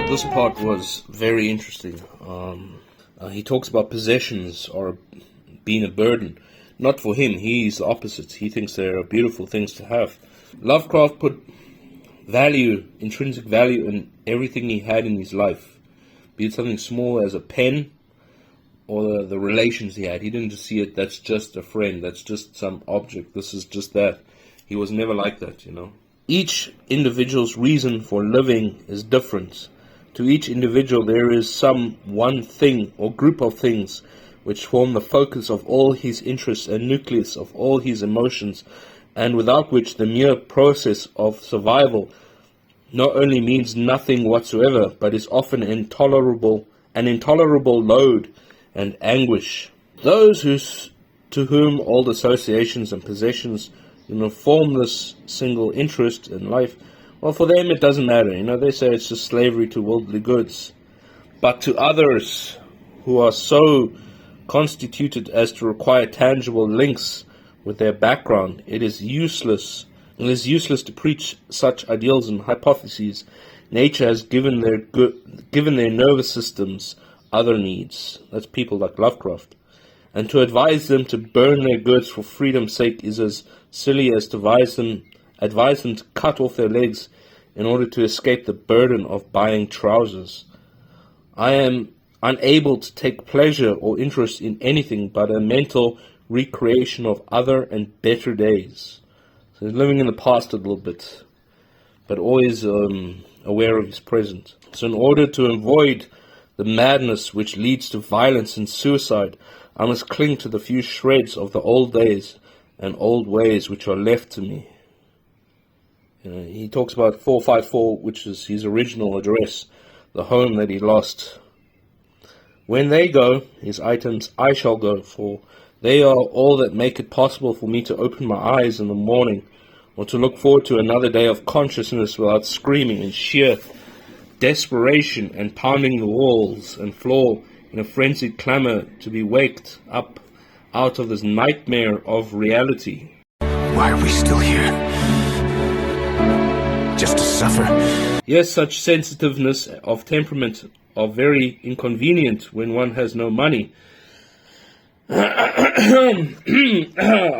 This part was very interesting. He talks about possessions or being a burden. Not for him, he's the opposite. He thinks they're beautiful things to have. Lovecraft put value, intrinsic value, in everything he had in his life. Be it something small as a pen, or the relations he had. He didn't just see it, that's just a friend, that's just some object, this is just that. He was never like that, you know. Each individual's reason for living is different. To each individual there is some one thing or group of things which form the focus of all his interests and nucleus of all his emotions, and without which the mere process of survival not only means nothing whatsoever, but is often an intolerable load and anguish. Those to whom old associations and possessions, form this single interest in life, well, for them it doesn't matter. They say it's just slavery to worldly goods. But to others who are so constituted as to require tangible links with their background, it is useless. It is useless to preach such ideals and hypotheses. Nature has given their nervous systems other needs. That's people like Lovecraft. And to advise them to burn their goods for freedom's sake is as silly as to advise them to cut off their legs in order to escape the burden of buying trousers. I am unable to take pleasure or interest in anything but a mental recreation of other and better days. So he's living in the past a little bit, but always aware of his present. So in order to avoid the madness which leads to violence and suicide, I must cling to the few shreds of the old days and old ways which are left to me. He talks about 454, which is his original address, the home that he lost. When they go, his items, I shall go, for they are all that make it possible for me to open my eyes in the morning, or to look forward to another day of consciousness without screaming in sheer desperation and pounding the walls and floor in a frenzied clamor to be waked up out of this nightmare of reality. Why are we still here? Just to suffer? Yes, such sensitiveness of temperament are very inconvenient when one has no money. I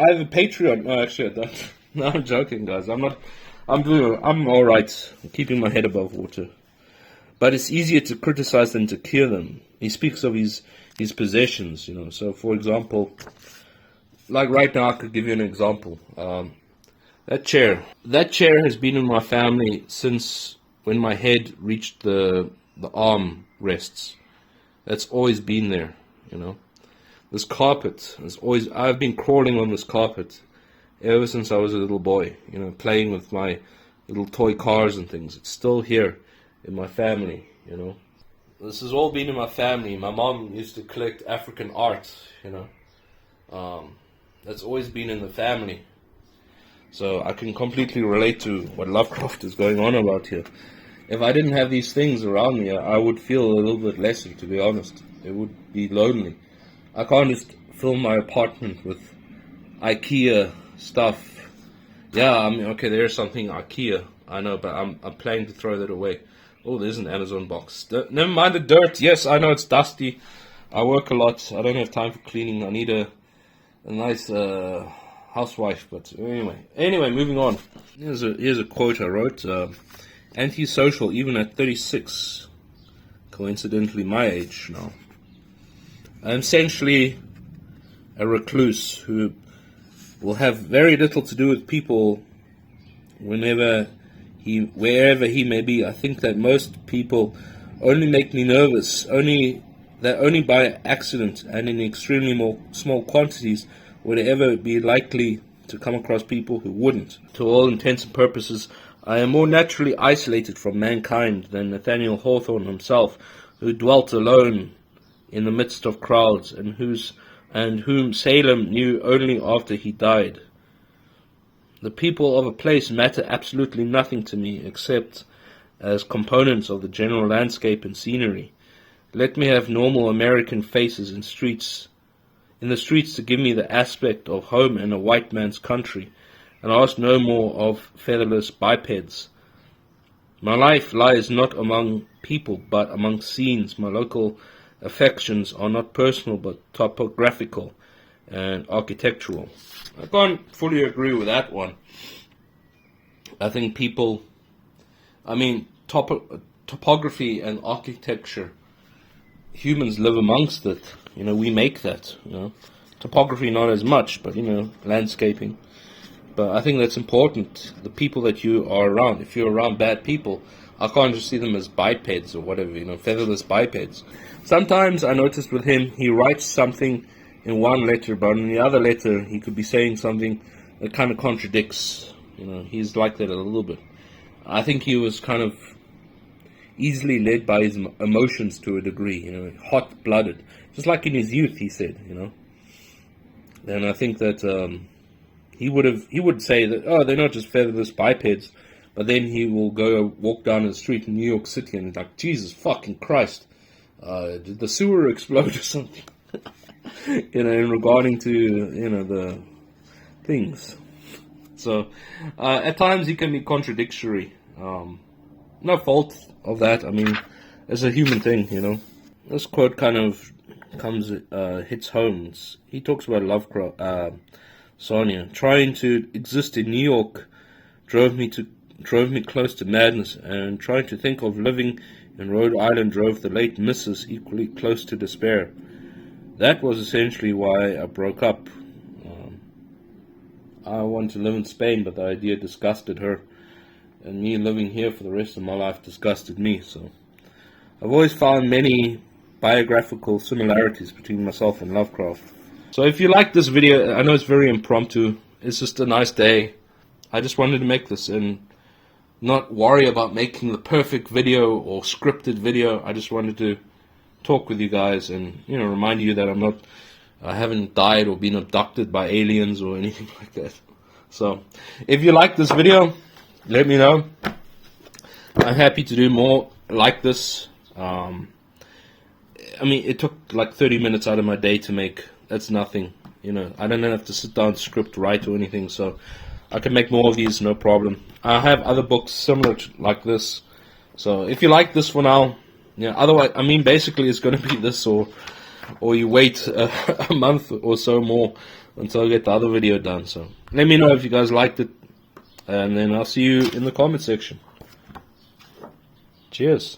have a Patreon. No, actually I don't. No, I'm joking, guys. I'm all right. I'm keeping my head above water. But it's easier to criticize than to cure them. He speaks of his possessions, So, for example, like right now, I could give you an example. That chair has been in my family since when my head reached the arm rests. That's always been there, This carpet I've been crawling on this carpet ever since I was a little boy, playing with my little toy cars and things. It's still here in my family, This has all been in my family. My mom used to collect African art, That's always been in the family. So I can completely relate to what Lovecraft is going on about here. If I didn't have these things around me, I would feel a little bit lesser, to be honest. It would be lonely. I can't just fill my apartment with IKEA stuff. Yeah, okay, there's something IKEA, I know, but I'm planning to throw that away. Oh, there's an Amazon box. Never mind the dirt. Yes, I know it's dusty. I work a lot. I don't have time for cleaning. I need a nice housewife. But anyway, moving on. Here's a quote I wrote. Antisocial even at 36. Coincidentally, my age now. I'm essentially a recluse who will have very little to do with people wherever he may be. I think that most people only make me nervous, only by accident and in extremely more small quantities would I ever be likely to come across people who wouldn't. To all intents and purposes, I am more naturally isolated from mankind than Nathaniel Hawthorne himself, who dwelt alone in the midst of crowds, and whom Salem knew only after he died. The people of a place matter absolutely nothing to me, except as components of the general landscape and scenery. Let me have normal American faces in the streets to give me the aspect of home in a white man's country, and ask no more of featherless bipeds. My life lies not among people, but among scenes. My local affections are not personal, but topographical and architectural. I can't fully agree with that one. I think topography and architecture, humans live amongst it. We make that. Topography not as much, but landscaping. But I think that's important. The people that you are around, if you're around bad people, I can't just see them as bipeds or whatever, featherless bipeds. Sometimes I noticed with him, he writes something in one letter, but in the other letter, he could be saying something that kind of contradicts. He's like that a little bit. I think he was kind of easily led by his emotions to a degree, hot-blooded. Just like in his youth, he said, And I think that he would say that, oh, they're not just featherless bipeds, but then he will go walk down the street in New York City and like, Jesus fucking Christ, did the sewer explode or something? In regarding to, the things. So, at times he can be contradictory. No fault of that. I mean, it's a human thing, This quote kind of hits home. He talks about Lovecraft, Sonia. Trying to exist in New York drove me close to madness, and trying to think of living in Rhode Island drove the late Mrs. equally close to despair. That was essentially why I broke up. I wanted to live in Spain, but the idea disgusted her, and me living here for the rest of my life disgusted me. So I've always found many biographical similarities between myself and Lovecraft. So if you like this video, I know it's very impromptu, it's just a nice day. I just wanted to make this and not worry about making the perfect video or scripted video. I just wanted to talk with you guys and remind you that I haven't died or been abducted by aliens or anything like that. So if you like this video, let me know. I'm happy to do more like this. It took like 30 minutes out of my day to make. That's nothing. I don't have to sit down, script, write or anything, so I can make more of these, no problem. I have other books similar to like this. So if you like this for now, otherwise, basically it's going to be this or you wait a month or so more until I get the other video done. So let me know if you guys liked it, and then I'll see you in the comment section. Cheers.